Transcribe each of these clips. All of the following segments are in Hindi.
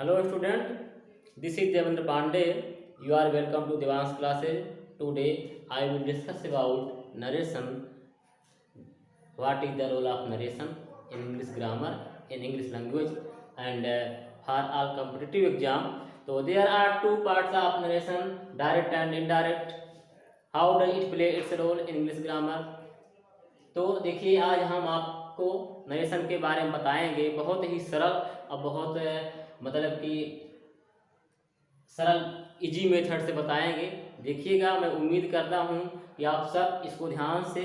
Hello student, this is Devendra Pandey. You are welcome to Devans classes. Today I will discuss about narration. What is the role of narration in English grammar, in English language, and for all competitive exam. So there are two parts of narration: direct and indirect. How does it play its role in English grammar? तो देखिए आज हम आपको नरेशन के बारे में बताएंगे, बहुत ही सरल और बहुत मतलब कि सरल इजी मेथड से बताएंगे। देखिएगा, मैं उम्मीद करता हूँ कि आप सब इसको ध्यान से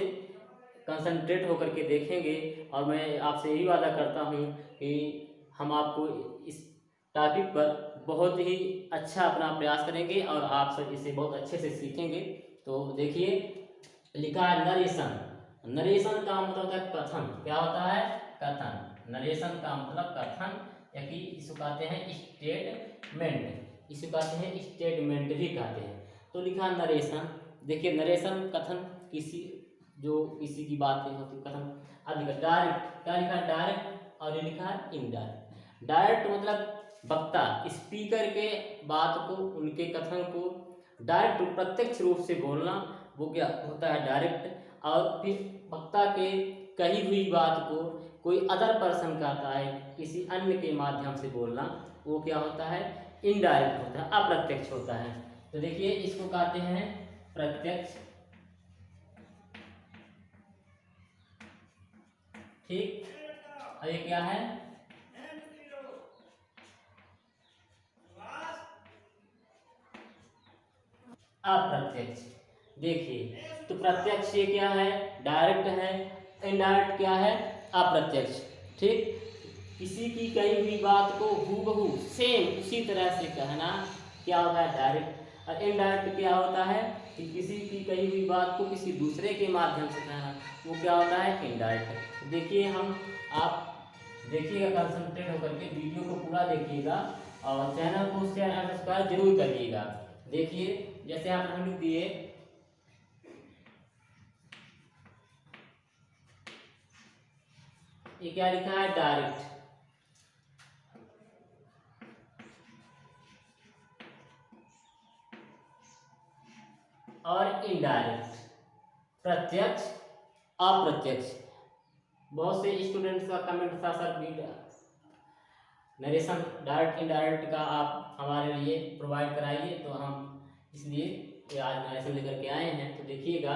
कंसंट्रेट होकर के देखेंगे और मैं आपसे यही वादा करता हूँ कि हम आपको इस टॉपिक पर बहुत ही अच्छा अपना प्रयास करेंगे और आप सब इसे बहुत अच्छे से सीखेंगे। तो देखिए, लिखा है नरेशन। नरेशन का मतलब होता है कथन। क्या होता है? कथन। नरेशन का मतलब कथन, या कि इसको कहते हैं स्टेटमेंट। इसको कहते हैं स्टेटमेंट भी कहते हैं। तो लिखा नरेशन। देखिए, नरेशन कथन किसी की बातें होती कथन। अब लिखा डायरेक्ट। क्या लिखा? डायरेक्ट। और ये लिखा है इनडायरेक्ट। डायरेक्ट मतलब वक्ता, स्पीकर के बात को, उनके कथन को डायरेक्ट प्रत्यक्ष रूप से बोलना, वो क्या होता है? डायरेक्ट। और फिर वक्ता के कही हुई बात को कोई अदर पर्सन कहता है, किसी अन्य के माध्यम से बोलना, वो क्या होता है? इनडायरेक्ट होता है, अप्रत्यक्ष होता है। तो देखिए, इसको कहते हैं प्रत्यक्ष। ठीक, और ये क्या है? अप्रत्यक्ष। देखिए, तो प्रत्यक्ष ये क्या है? डायरेक्ट है। इनडायरेक्ट क्या है? अप्रत्यक्ष। ठीक, किसी की कही हुई बात को हूबहू सेम उसी तरह से कहना क्या होता है? डायरेक्ट। और इनडायरेक्ट क्या होता है? कि किसी की कही हुई बात को किसी दूसरे के माध्यम से कहना, वो क्या होता है? इनडायरेक्ट। देखिए, आप देखिएगा, कंसंट्रेट होकर के वीडियो को पूरा देखिएगा और चैनल को शेयर और सब्सक्राइब जरूर करिएगा। देखिए, जैसे आप हम लिख दिए, ये क्या लिखा है? डायरेक्ट और इनडायरेक्ट, प्रत्यक्ष अप्रत्यक्ष। बहुत से स्टूडेंट्स का कमेंट था, सर नरेशन डायरेक्ट इनडायरेक्ट का आप हमारे लिए प्रोवाइड कराइए, तो हम इसलिए ये आज नरेशन लेकर के आए हैं। तो देखिएगा,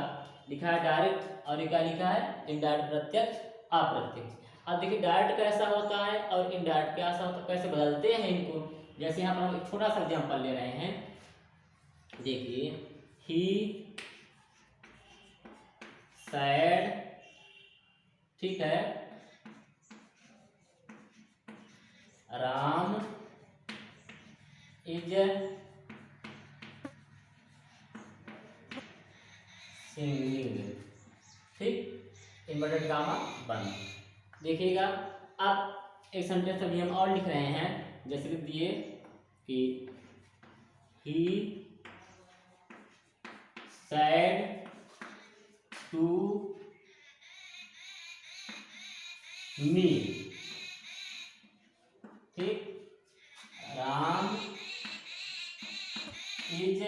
लिखा है डायरेक्ट और ये क्या लिखा है? इनडायरेक्ट, प्रत्यक्ष अप्रत्यक्ष। अब देखिए, डायरेक्ट कैसा होता है और इनडायरेक्ट कैसा होता है, कैसे बदलते हैं इनको। जैसे यहाँ पर हम एक छोटा सा एग्जाम्पल ले रहे हैं। देखिए, ही सैड, ठीक है, राम इज सिंगिंग। ठीक, इन्वर्टेड कामा बंद। देखिएगा, अब एक सेंटेंस अभी हम और लिख रहे हैं। जैसे लिख दिए कि ही सैड टू मी। ठीक, राम इज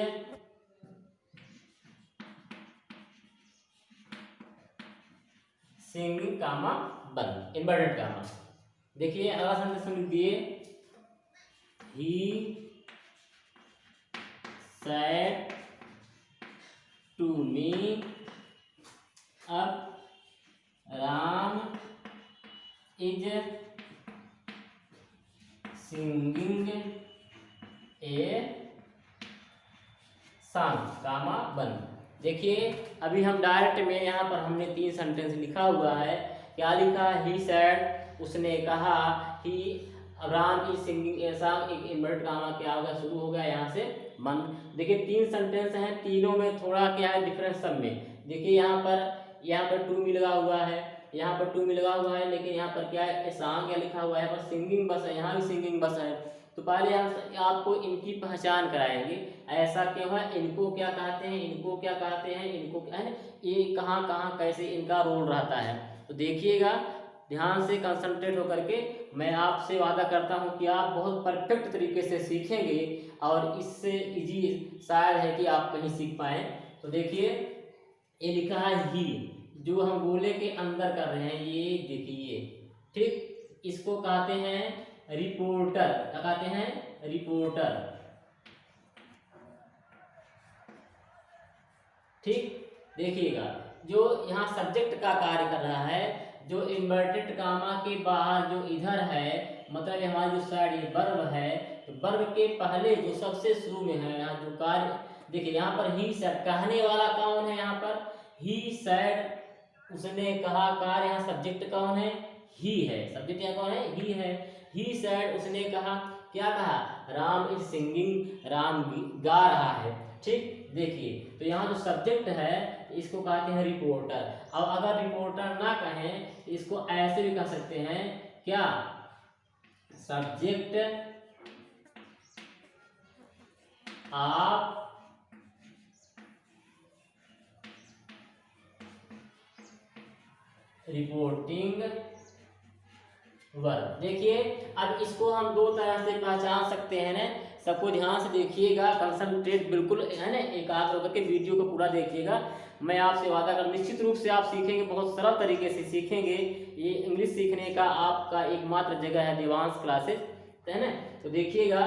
सिंगिंग कामा बंद, इन्वर्टेड कामा। देखिए, अगला सेंटेंस लिख दिए, ही सैड टू मी। अब Ram is singing a song, comma बंद। देखिए, अभी हम डायरेक्ट में यहाँ पर हमने 3 सेंटेंस लिखा हुआ है। क्या लिखा? ही सैड, उसने कहा। He Ram is singing a song, एक इन्वर्टेड कामा क्या होगा? शुरू हो गया यहाँ से बंद। देखिए, 3 सेंटेंस हैं, तीनों में थोड़ा क्या है डिफरेंस सब में। देखिए, यहाँ पर टू मी लगा हुआ है, यहाँ पर टू मी लगा हुआ है, लेकिन यहाँ पर क्या है? सॉन्ग क्या लिखा हुआ है? यहाँ पर सिंगिंग बस है, यहाँ भी सिंगिंग बस है। तो पहले हम आपको इनकी पहचान कराएंगे। ऐसा क्यों है? इनको क्या कहते हैं? इनको क्या कहते हैं? इनको क्या है? ये कहाँ कहाँ कैसे इनका रोल रहता है। तो देखिएगा, ध्यान से कंसंट्रेट होकर के मैं आपसे वादा करता हूं कि आप बहुत परफेक्ट तरीके से सीखेंगे और इससे इजी शायद है कि आप कहीं सीख पाएँ। तो देखिए ये लिखा है ही, जो हम गोले के अंदर कर रहे हैं, ये देखिए, ठीक, इसको कहते हैं रिपोर्टर। क्या कहते हैं? रिपोर्टर। ठीक, देखिएगा जो यहाँ सब्जेक्ट का कार्य कर रहा है, जो इन्वर्टेड कामा के बाहर जो इधर है, मतलब हमारी जो साइड ये वर्ब है, तो वर्ब के पहले जो सबसे शुरू में है यहाँ जो कार्य, देखिए यहाँ पर ही सैड, कहने वाला कौन है? यहाँ पर ही सैड, उसने कहा, कार्य यहाँ सब्जेक्ट कौन है? ही है। सब्जेक्ट यहाँ कौन है? ही है। ही सैड, उसने कहा, क्या कहा? राम इज सिंगिंग, राम गा रहा है। ठीक, देखिए तो यहाँ जो सब्जेक्ट है इसको कहते हैं रिपोर्टर। अब अगर रिपोर्टर ना कहें तो इसको ऐसे भी कह सकते हैं, क्या? Subject of reporting verb. देखिए अब इसको हम दो तरह से पहचान सकते हैं ना, सबको ध्यान से देखिएगा, कंसंट्रेट बिल्कुल है ना, एकाग्र होकर के वीडियो को पूरा देखिएगा। मैं आपसे वादा कर, निश्चित रूप से आप सीखेंगे, बहुत सरल तरीके से सीखेंगे। ये इंग्लिश सीखने का आपका एकमात्र जगह है देवांश क्लासेस, है ना। तो देखिएगा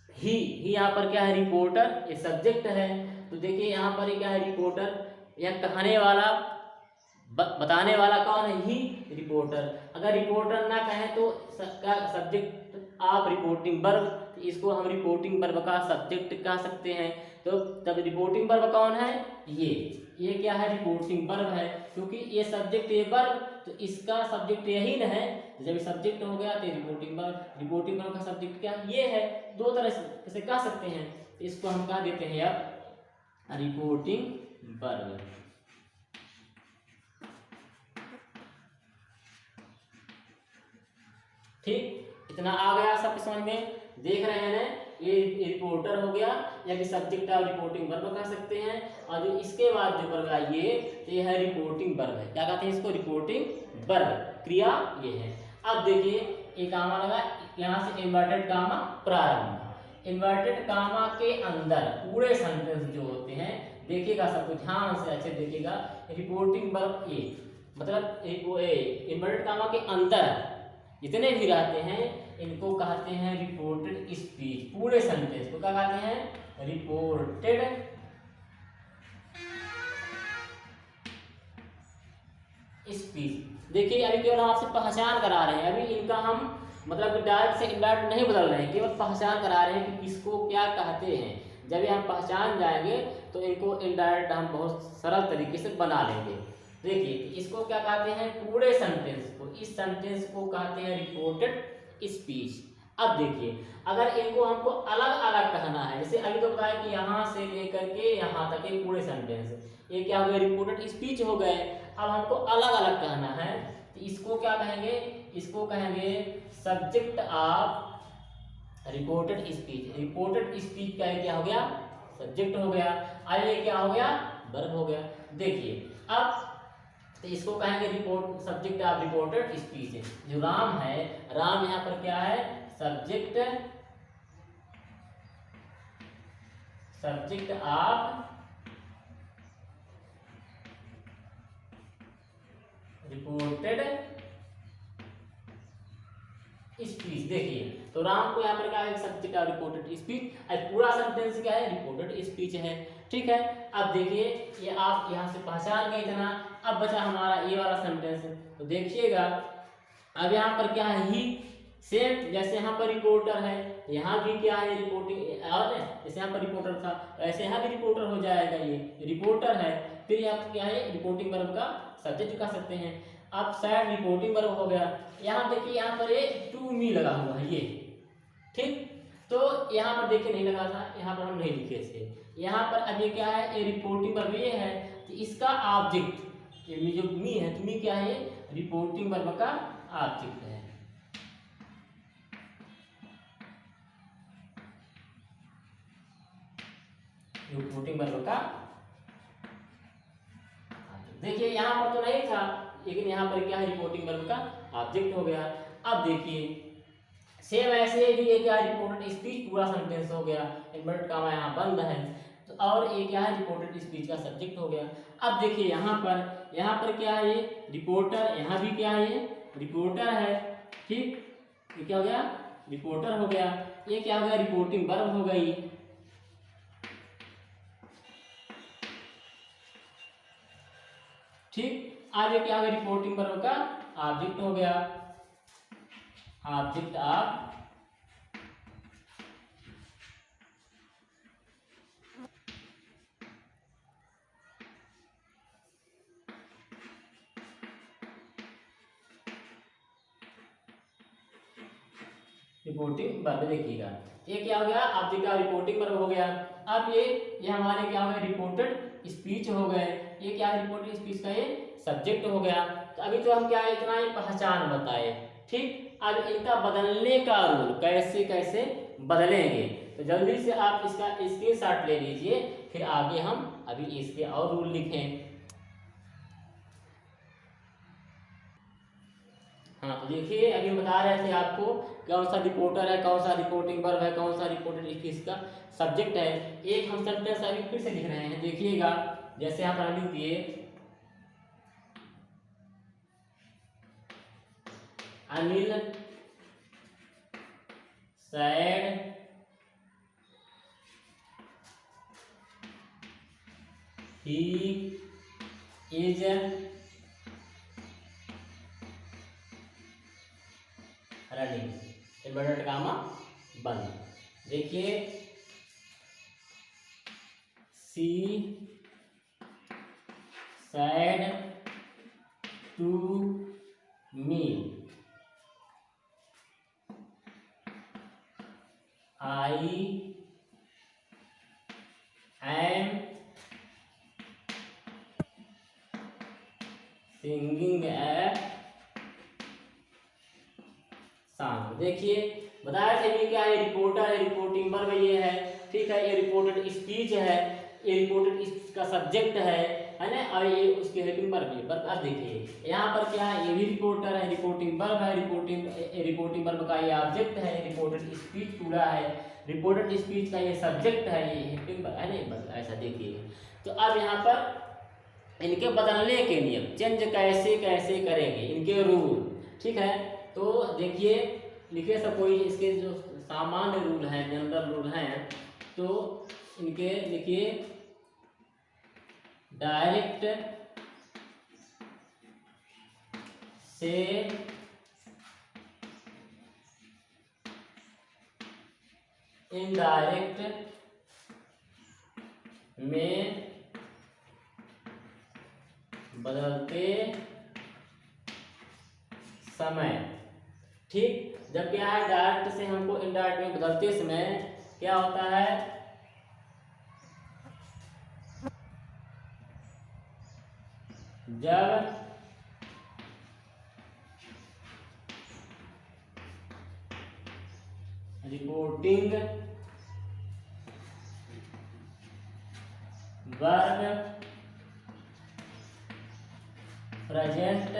ही यहाँ पर क्या है? रिपोर्टर, ये सब्जेक्ट है। तो देखिए यहाँ पर क्या है? रिपोर्टर। यह कहने वाला, बताने वाला कौन है? ही, रिपोर्टर। अगर रिपोर्टर ना कहें तो सब्जेक्ट ऑफ रिपोर्टिंग वर्ब, तो इसको हम रिपोर्टिंग वर्ब का सब्जेक्ट कह सकते हैं। तो तब रिपोर्टिंग वर्ब कौन है? ये क्या है? रिपोर्टिंग वर्ब है, क्योंकि ये सब्जेक्ट ये वर्ब, तो इसका सब्जेक्ट यही न है। जब सब्जेक्ट हो गया तो रिपोर्टिंग वर्ब, रिपोर्टिंग वर्ब का सब्जेक्ट क्या? ये है। दो तरह से कह सकते हैं, तो इसको हम कह देते हैं अब रिपोर्टिंग वर्ब। ठीक, इतना आ गया सब समझ में? देख रहे हैं ना, ये रिपोर्टर हो गया, या कि सब्जेक्ट ऑफ रिपोर्टिंग वर्ब कह सकते हैं। और जो इसके बाद जो वर्ब आई है, तो ये है रिपोर्टिंग वर्ब है। क्या कहते हैं इसको? रिपोर्टिंग वर्ब, क्रिया ये है। अब देखिए एक कामा लगा, यहाँ से इन्वर्टेड कामा प्रारंभ। इन्वर्टेड कामा के अंदर पूरे सेंटेंस जो होते हैं, देखिएगा सबको ध्यान से अच्छे देखिएगा। रिपोर्टिंग वर्ब ये मतलब इन्वर्टेड कामा के अंदर जितने भी रहते हैं इनको कहते हैं रिपोर्टेड स्पीच। पूरे सेंटेंस को क्या कहते हैं? Reported speech. देखिए अभी केवल हम आपसे पहचान करा रहे हैं, अभी इनका हम मतलब डायरेक्ट से इनडायरेक्ट नहीं बदल रहे हैं, केवल पहचान करा रहे हैं कि किसको क्या कहते हैं। जब ये हम पहचान जाएंगे तो इनको इनडायरेक्ट हम बहुत सरल तरीके से बना लेंगे। देखिए इसको क्या कहते हैं? पूरे सेंटेंस को, इस सेंटेंस को कहते हैं रिपोर्टेड स्पीच। अब देखिए अगर इनको हमको अलग अलग कहना है, जैसे अभी तो बताया कि यहाँ से लेकर के यहाँ तक ये पूरे सेंटेंस, ये क्या हो गए? रिपोर्टेड स्पीच हो गए। अब हमको अलग अलग कहना है, तो इसको क्या कहेंगे? इसको कहेंगे subject of reported speech. Reported speech का क्या हो गया? सब्जेक्ट हो गया। अब ये क्या हो गया? वर्ब हो गया। देखिए अब तो इसको कहेंगे report, subject of reported speech. जो राम है, राम यहाँ पर क्या है? Subject, subject of reported speech. देखिए तो राम को यहाँ पर क्या है? Subject of reported speech. अब पूरा सेंटेंस क्या है? रिपोर्टेड स्पीच है। ठीक है, अब देखिए ये आप यहाँ से पहचान गए इतना। अब बचा हमारा ये वाला सेंटेंस, तो देखिएगा अब यहाँ पर क्या है? ही, सेम जैसे यहाँ पर रिपोर्टर है, यहाँ भी क्या है? रिपोर्टिंग, और जैसे यहाँ पर रिपोर्टर था ऐसे यहाँ भी रिपोर्टर हो जाएगा, ये रिपोर्टर है। फिर यहाँ क्या है? रिपोर्टिंग वर्ब का सब्जेक्ट कह सकते हैं। अब शायद रिपोर्टिंग वर्ब हो गया। यहाँ देखिए यहाँ पर ये टू मी लगा हुआ है ये, ठीक, तो यहाँ पर देखिए नहीं लगा था, यहाँ पर हम नहीं लिखे थे। यहाँ पर अब ये क्या है? ये रिपोर्टिंग वर्ब ये है, तो इसका ऑब्जेक्ट ये जो मी है, तो मी क्या है? रिपोर्टिंग वर्ब का ऑब्जेक्ट है। रिपोर्टिंग वर्ब का, देखिए यहाँ पर तो नहीं था, लेकिन यहाँ पर क्या है, रिपोर्टिंग वर्ब का ऑब्जेक्ट हो गया। अब देखिए सेम ऐसे ही ये क्या है, रिपोर्टेड स्पीच पूरा सेंटेंस हो गया, इन्वर्टेड कॉमा यहाँ बंद है, तो और ये क्या है, रिपोर्टेड स्पीच का सब्जेक्ट हो गया। अब देखिए यहाँ पर क्या है, ये रिपोर्टर, यहाँ भी क्या है, ये रिपोर्टर है, ठीक, ये क्या हो गया, रिपोर्टर हो गया। ये क्या हो गया, रिपोर्टिंग वर्ब हो गई। ठीक, आगे क्या हो गया, रिपोर्टिंग वर्ब का ऑब्जेक्ट हो गया, ऑब्जेक्ट ऑफ रिपोर्टिंग वर्ब। देखिएगा ये क्या हो गया, ऑब्जेक्ट ऑफ रिपोर्टिंग वर्ब हो गया। अब ये हमारे क्या हो गए, रिपोर्टेड स्पीच हो गए। ये क्या है, रिपोर्टेड स्पीच का ये सब्जेक्ट हो गया। तो अभी तो हम क्या है, इतना ही पहचान बताए, ठीक। अब इनका बदलने का रूल कैसे कैसे बदलेंगे, तो जल्दी से आप इसका स्क्रीनशॉट ले लीजिए, फिर आगे हम अभी इसके और रूल लिखें। हाँ तो देखिए अभी हम बता रहे थे आपको कौन सा रिपोर्टर है, कौन सा रिपोर्टिंग वर्ब है, कौन सा रिपोर्टेड स्पीच का सब्जेक्ट है। एक हम सेंटेंस अभी फिर से लिख रहे हैं, देखिएगा जैसे यहाँ पर लिख दिए, Anil said he is running, inverted comma बंद। देखिए she said to me, I am singing a song. देखिए बताया था ये क्या है, रिपोर्टर है, रिपोर्टिंग वर्ब ये है, ठीक है। ये रिपोर्टेड स्पीच है, ये रिपोर्टेड स्पीच का सब्जेक्ट है ना, और ये उसके हेल्पिंग वर्ब है। पर अब देखिए यहाँ पर क्या है, ये भी रिपोर्टर है, रिपोर्टिंग वर्ब है, रिपोर्टिंग वर्ब का ये ऑब्जेक्ट है, रिपोर्टेड स्पीच पूरा है, रिपोर्टेड स्पीच का ये सब्जेक्ट है, ये हेल्पिंग वर्ब है ना, ऐसा देखिए। तो अब यहाँ पर इनके बदलने के नियम, चेंज कैसे कैसे करेंगे, इनके रूल, ठीक है। तो देखिए लिखे सब कोई इसके जो सामान्य रूल हैं, जनरल रूल हैं, तो इनके लिखिए, डायरेक्ट से इनडायरेक्ट में बदलते समय, ठीक। जब क्या है, डायरेक्ट से हमको इनडायरेक्ट में बदलते समय क्या होता है, जब रिपोर्टिंग वर्ब प्रेजेंट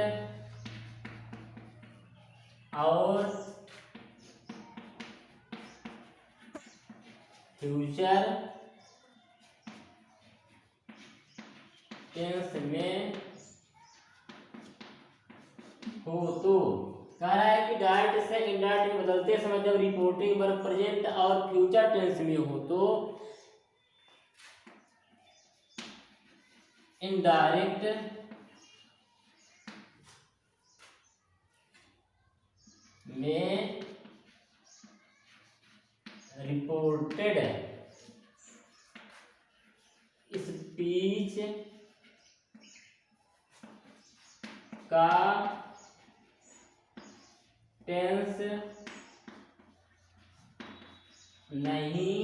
और फ्यूचर टेंस में हो, तो कह रहा है कि डायरेक्ट से इनडायरेक्ट में बदलते समय जब रिपोर्टिंग वर्ब प्रेजेंट और फ्यूचर टेंस में हो, तो इनडायरेक्ट में रिपोर्टेड स्पीच का टेंस नहीं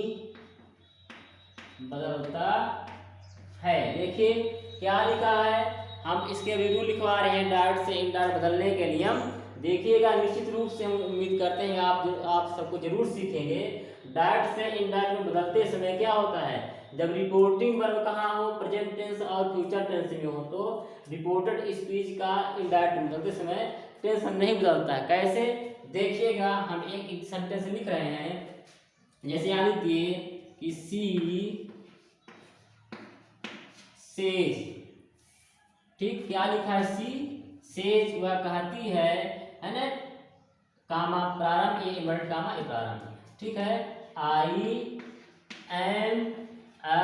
बदलता है। देखिए क्या लिखा है, हम इसके भी रूल लिखवा रहे हैं, डायरेक्ट से इनडायरेक्ट बदलने के नियम। देखिएगा निश्चित रूप से हम उम्मीद करते हैं आप सबको जरूर सीखेंगे। डायरेक्ट से इनडायरेक्ट में बदलते समय क्या होता है, जब रिपोर्टिंग वर्ब कहाँ हो, प्रेजेंट टेंस और फ्यूचर टेंस में हो, तो रिपोर्टेड स्पीच का इनडायरेक्ट में बदलते समय टेंस नहीं बदलता है। कैसे, देखिएगा हम एक सेंटेंस लिख रहे हैं, जैसे यहाँ लिख दिए कि सी सेज, ठीक, क्या लिखा है, सी सेज, वह कहती है ना, कामा प्रारंभ, ये इन्वर्टेड कामा ये प्रारंभ, ठीक है, आई एम अ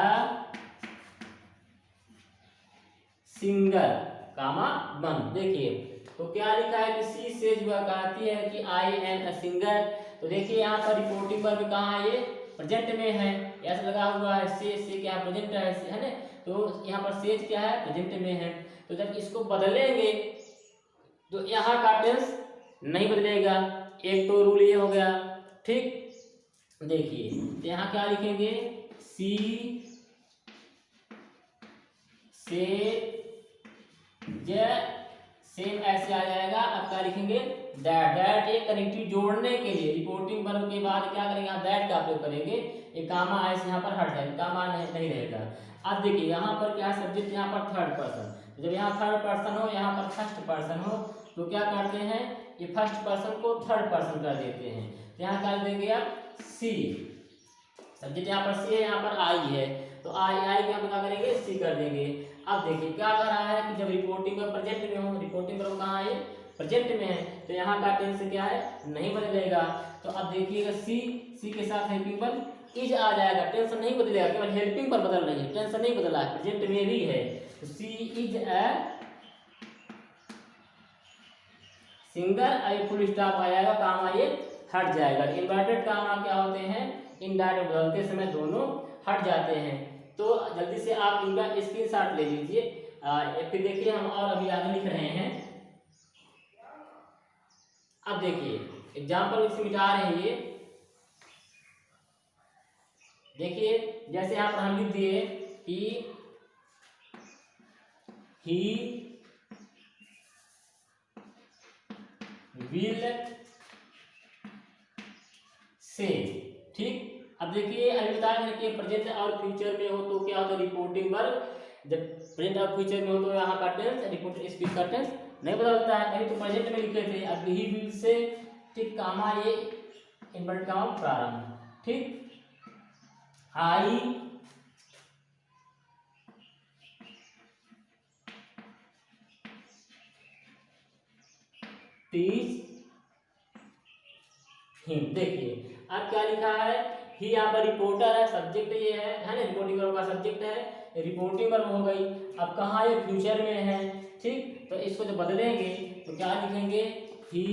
सिंगर कामा बंद। देखिए तो क्या लिखा है कि सी सेज, वह कहती है कि आई एम अ सिंगर। तो देखिए यहाँ पर रिपोर्टिंग वर्ब कहाँ है, ये प्रेजेंट में है, ऐसा लगा हुआ है, से क्या प्रेजेंट है ना, तो यहाँ पर सेज क्या है, प्रेजेंट में है। तो जब इसको बदलेंगे तो यहाँ का टेंस नहीं बदलेगा, एक तो रूल ये हो गया, ठीक। देखिए तो यहाँ क्या लिखेंगे, सी से सेम ऐसे आ जाएगा। अब क्या लिखेंगे, दैट एक कनेक्टिव जोड़ने के लिए रिपोर्टिंग वर्ब के बाद क्या करेंगे, यहाँ दैट का प्रयोग करेंगे, ये कामा ऐसे यहाँ पर हट जाएगा, कामा नहीं रहेगा। अब देखिए यहाँ पर क्या है, सब्जेक्ट यहाँ पर थर्ड पर्सन, जब यहाँ थर्ड पर्सन हो, यहाँ पर फर्स्ट पर्सन हो, तो क्या करते हैं, ये फर्स्ट पर्सन को थर्ड पर्सन कर देते हैं। तो यहाँ कर देंगे आप सी, सब्जेक्ट यहाँ पर सी है, यहाँ पर आई है, तो आई के हम क्या करेंगे, सी कर देंगे। अब देखिए क्या कर रहा है कि जब रिपोर्टिंग वर्ब प्रेजेंट में हो, रिपोर्टिंग वर्ब कहाँ है, प्रेजेंट में है, तो यहाँ का टेंस क्या है, नहीं बदलेगा। तो अब देखिएगा सी के साथ हेल्पिंग वर्ब इज आ जाएगा, टेंशन नहीं बदलेगा, केवल हेल्पिंग पर बदल रही है, टेंशन नहीं बदला है, प्रेजेंट में भी है। तो she is a singer, I full stop आ जाएगा, कामा ये हट जाएगा। इन्वर्टेड कामा क्या होते हैं, इनडायरेक्ट बदलते समय दोनों हट जाते हैं। तो जल्दी से आप इनका स्क्रीनशॉट ले लीजिए। फिर देखिए हम और अभी आगे लिख रहे हैं। अब देखिए एग्जाम्पल इसमें मिटा रहे हैं, ये देखिए जैसे यहाँ पर हम लिख दिए कि ही विल से, ठीक। अब देखिए अभी बताया कि प्रेजेंट और फ्यूचर में हो तो क्या होता है, रिपोर्टिंग वर्ब, जब प्रेजेंट और फ्यूचर में हो तो यहाँ का टेंस, रिपोर्टेड स्पीच का टेंस नहीं बदलता है। कहीं तो प्रेजेंट में लिखे थे, अब ही विल से, ठीक, कामा ये इन्वर्टेड कामा प्रारंभ, ठीक, आई टीच हिम। देखिए अब क्या लिखा है, ही यहाँ पर रिपोर्टर है, सब्जेक्ट ये है ना, रिपोर्टिंग वर्ब का सब्जेक्ट है, रिपोर्टिंग वर्ब हो गई। अब कहाँ ये फ्यूचर में है, ठीक, तो इसको जब बदलेंगे तो क्या लिखेंगे, ही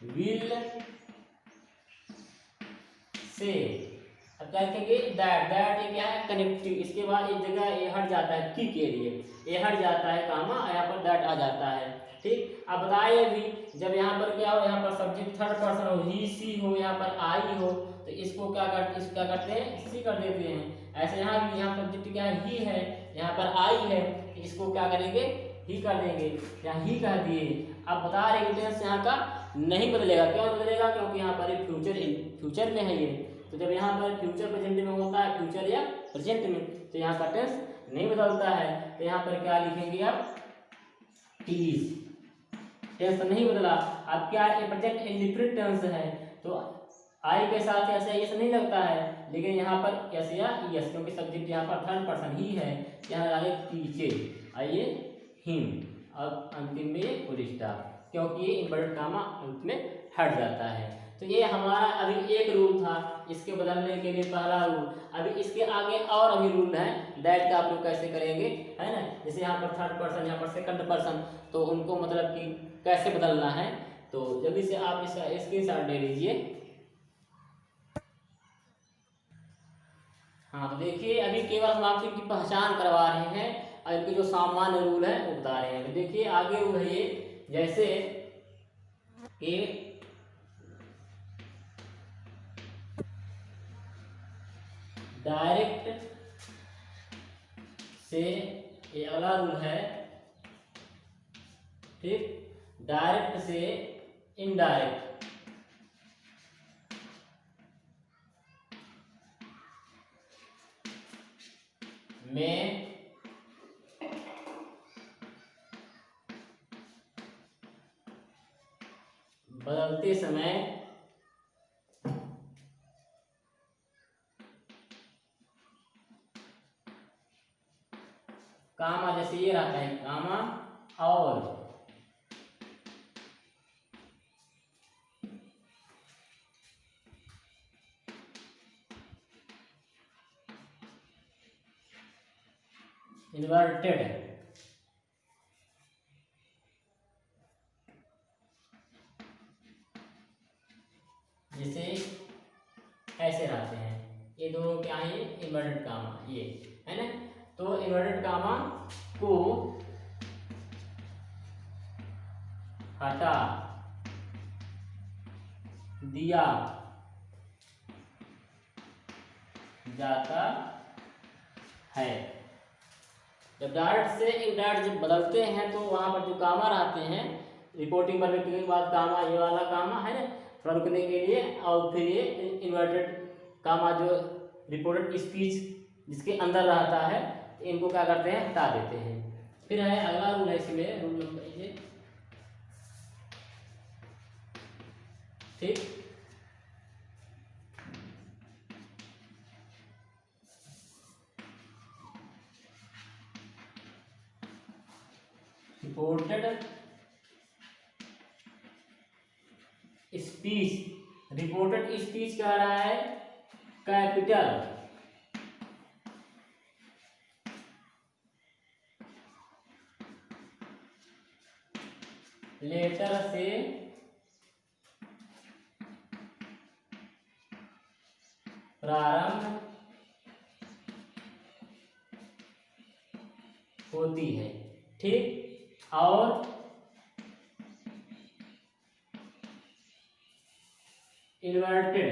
विल से। अब क्या लिखेंगे, दैट ये क्या है, कनेक्टिव, इसके बाद एक जगह ये हट जाता है, की के लिए ये हट जाता है, कामा यहाँ पर दैट आ जाता है, ठीक। अब बताइए भी जब यहाँ पर क्या हो, यहाँ पर सब्जेक्ट थर्ड पर्सन हो, ही सी हो, यहाँ पर आई हो, तो इसको क्या करते हैं, सी कर देते हैं। ऐसे यहाँ भी, यहाँ सब्जेक्ट क्या है, ही है, यहाँ पर आई है, तो इसको क्या करेंगे, ही कर देंगे, यहाँ ही कह दिए। अब बता रहे टेंस यहाँ का नहीं बदलेगा, क्यों बदलेगा, क्योंकि यहाँ पर फ्यूचर में है ये। तो जब यहाँ पर फ्यूचर प्रेजेंट में होता है, फ्यूचर या प्रेजेंट में, तो यहाँ का टेंस नहीं बदलता है। तो यहाँ पर क्या लिखेंगे आप, टीज, टेंस नहीं बदला। अब क्या है, प्रेजेंट इंडिफरेंट टेंस है, तो आई के साथ ऐसा यस नहीं लगता है, लेकिन यहाँ पर यस या यस, क्योंकि सब्जेक्ट यहाँ पर थर्ड पर्सन ही है, यहाँ आगे टीचे, आइए हिम, अब अंतिम में फुल स्टॉप, क्योंकि ये इन्वर्टेड कामा अंत में हट जाता है। तो ये हमारा अभी एक रूल था, इसके बदलने के लिए पहला रूल। अभी इसके आगे और अभी रूल है, दैट का आप लोग कैसे करेंगे, है ना, जैसे यहाँ पर थर्ड पर्सन, यहाँ पर सेकंड पर्सन, तो उनको मतलब कि कैसे बदलना है। तो जल्दी से आप इसका स्क्रीनशॉट ले लीजिए। हाँ तो देखिए अभी केवल हम आपको इनकी पहचान करवा रहे हैं और इनके जो सामान्य रूल है वो बता रहे हैं। तो देखिए आगे रूल है ये, जैसे कि डायरेक्ट से, ये अगला रूल है, ठीक, डायरेक्ट से इनडायरेक्ट में बदलते समय कामा, जैसे ये रहता है कामा और इन्वर्टेड, जैसे ऐसे रहते हैं, ये दोनों क्या है, इन्वर्टेड कामा, ये है ना। तो इन्वर्टेड कामा को हटा दिया जाता है। जब डायरेक्ट से इनडायरेक्ट जब बदलते हैं तो वहां पर जो कामा रहते हैं, रिपोर्टिंग पर के बाद कामा, ये वाला कामा है ना, थोड़ा रुकने के लिए, और फिर ये इन्वर्टेड कामा जो रिपोर्टेड स्पीच जिसके अंदर रहता है, इनको क्या करते हैं, हटा देते हैं। फिर है अगला रूल है इसमें, रूल नंबर ये, ठीक। रिपोर्टेड स्पीच, रिपोर्टेड स्पीच कह रहा है कैपिटल लेटर से प्रारंभ होती है, ठीक। और इन्वर्टेड,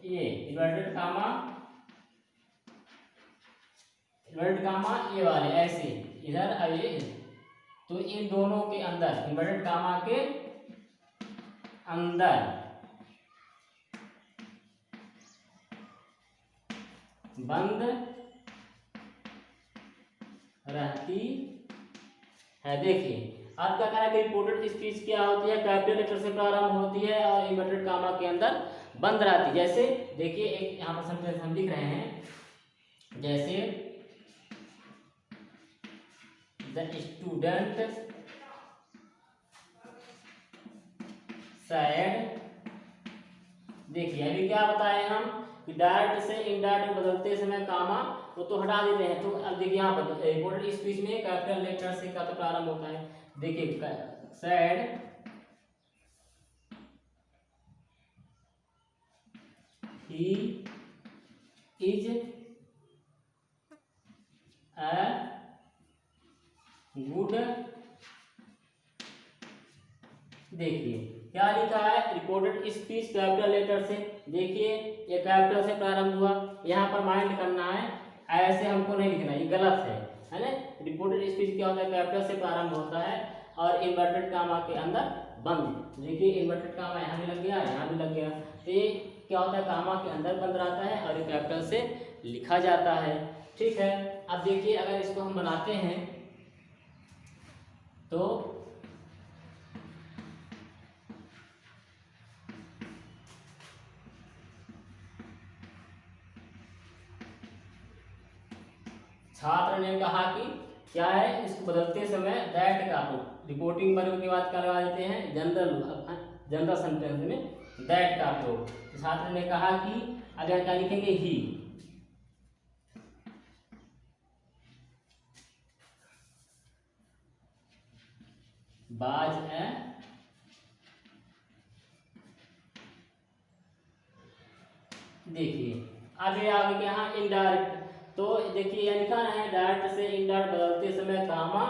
ये इन्वर्टेड कामा, इन्वर्टेड कामा ये वाले ऐसे इधर और ये, तो इन दोनों के अंदर, इन्वर्टेड कामा के अंदर बंद रहती है। देखिए आज का कहना है कि रिपोर्टेड स्पीच क्या होती है, कैपिटल लेटर से प्रारंभ होती है और इन्वर्टेड कामा के अंदर बंद रहती है। जैसे देखिए एक यहाँ पर सेंटेंस हम लिख रहे हैं, जैसे द स्टूडेंट सैड, देखिए अभी क्या बताए हम कि डायरेक्ट से इनडायरेक्ट बदलते समय कामा वो तो हटा देते हैं। तो अब देखिए यहाँ पर रिपोर्टेड स्पीच में कैपिटल लेटर से का तो प्रारंभ होता है। देखिए sad he is a good, देखिए क्या लिखा है, रिपोर्टेड स्पीच कैपिटल लेटर से। देखिए ये कैपिटल से प्रारंभ हुआ, यहाँ पर माइंड करना है, ऐसे हमको नहीं लिखना, ये गलत है ना। रिपोर्टेड स्पीच क्या होता है, कैपिटल से प्रारंभ होता है और इन्वर्टेड कामा के अंदर बंद। देखिए इन्वर्टेड कामा यहाँ भी लग गया, यहाँ भी लग गया, तो ये क्या होता है, कामा के अंदर बंद रहता है और ये कैपिटल से लिखा जाता है, ठीक है। अब देखिए अगर इसको हम बनाते हैं तो छात्र ने कहा कि क्या है, इसको बदलते समय दैट का रिपोर्टिंग वर्ग के बाद क्या लगा देते हैं, जनरल सेंटेंस में दैट का प्रयोग। छात्र ने कहा कि अगर क्या लिखेंगे, ही, बाज है, देखिए अब ये आगे के यहाँ इनडायरेक्ट, तो देखिए यह लिखा है डायरेक्ट से इनडायरेक्ट बदलते समय कामा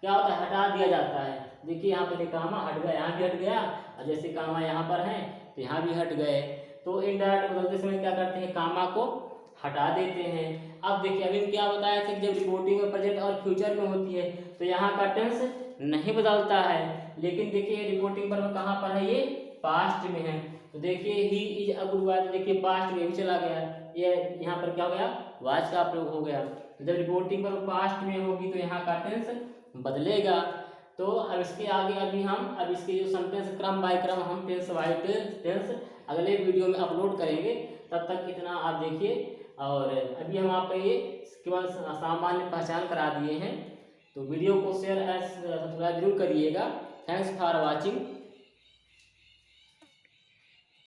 क्या होता है, हटा दिया जाता है। देखिए यहाँ पे कामा हट गया, यहाँ भी हट गया, और जैसे कामा यहाँ पर है तो यहाँ भी हट गए। तो इनडायरेक्ट बदलते समय क्या करते हैं, कामा को हटा देते हैं। अब देखिए अभी हम क्या बताया था कि जब रिपोर्टिंग में प्रेजेंट और फ्यूचर में होती है तो यहाँ का टेंस नहीं बदलता है, लेकिन देखिए रिपोर्टिंग पर कहाँ पर है, ये पास्ट में है। तो देखिए he is a good boy, तो देखिए पास्ट में भी चला गया, ये यहाँ पर क्या हो गया, वाज का प्रयोग हो गया। तो जब रिपोर्टिंग पर पास्ट में होगी तो यहाँ का टेंस बदलेगा। तो अब इसके आगे अब इसके जो सेंटेंस क्रम बाय क्रम हम टेंस बाय टेंस अगले वीडियो में अपलोड करेंगे। तब तक इतना आप देखिए, और अभी हम आपको ये केवल सामान्य पहचान करा दिए हैं। तो वीडियो को शेयर सब्सक्राइब जरूर करिएगा। Thanks for watching.